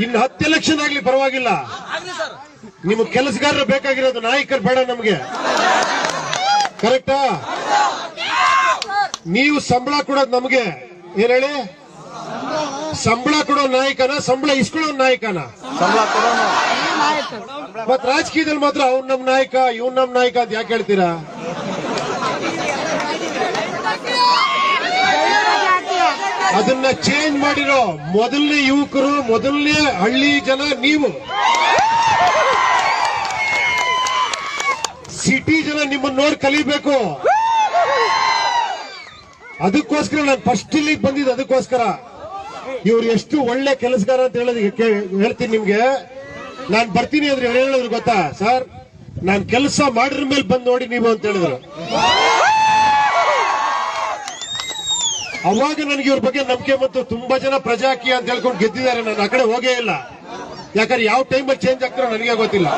ಇನ್ನು 10 ಎಲೆಕ್ಷನ್ ಆಗ್ಲಿ ಪರವಾಗಿಲ್ಲ, ನಿಮ್ಮ ಕೆಲಸಗಾರರು ಬೇಕಾಗಿರೋದು, ನಾಯಕರು ಬೇಡ ನಮ್ಗೆ. ಕರೆಕ್ಟಾ? ನೀವು ಸಂಬಳ ಕೊಡೋದು ನಮ್ಗೆ, ಏನ್ ಹೇಳಿ? ಸಂಬಳ ಕೊಡೋ ನಾಯಕನ, ಸಂಬಳ ಇಸ್ಕೊಳ್ಳೋ ನಾಯಕನ? ಮತ್ ರಾಜಕೀಯದಲ್ಲಿ ಮಾತ್ರ ಅವ್ನ್ ನಮ್ ನಾಯಕ, ಇವ್ನ್ ನಮ್ ನಾಯಕ ಅಂತ ಯಾಕೆ ಹೇಳ್ತೀರಾ? ಅದನ್ನ ಚೇಂಜ್ ಮಾಡಿರೋ ಮೊದಲನೇ ಯುವಕರು, ಮೊದಲನೇ ಹಳ್ಳಿ ಜನ ನೀವು. ಸಿಟಿ ಜನ ನಿಮ್ಮನ್ನ ನೋಡಿ ಕಲಿಬೇಕು. ಅದಕ್ಕೋಸ್ಕರ ನಾನು ಫಸ್ಟ್ ಇಲ್ಲಿಗೆ ಬಂದಿದ್ದು, ಅದಕ್ಕೋಸ್ಕರ. ಇವ್ರು ಎಷ್ಟು ಒಳ್ಳೆ ಕೆಲಸಗಾರ ಅಂತ ಹೇಳ್ತೀನಿ ನಿಮ್ಗೆ. ನಾನ್ ಬರ್ತೀನಿ ಅಂದ್ರೆ ಇವ್ರು ಹೇಳಿದ್ರು ಗೊತ್ತಾ ಸರ್, ನಾನ್ ಕೆಲಸ ಮಾಡಿದ್ರ ಮೇಲೆ ಬಂದ್ ನೋಡಿ ನೀವು ಅಂತ ಹೇಳಿದ್ರು. ಅವಾಗ ನನಗೆ ಇವ್ರ ಬಗ್ಗೆ ನಂಬಿಕೆ ಬಂತು. ತುಂಬಾ ಜನ ಪ್ರಜಾಕೀಯ ಅಂತ ಹೇಳ್ಕೊಂಡು ಗೆದ್ದಿದ್ದಾರೆ, ನಾನು ಆ ಕಡೆ ಹೋಗೇ ಇಲ್ಲ. ಯಾಕಂದ್ರೆ ಯಾವ ಟೈಮಲ್ಲಿ ಚೇಂಜ್ ಆಗ್ತಾರೋ ನನಗೆ ಗೊತ್ತಿಲ್ಲ.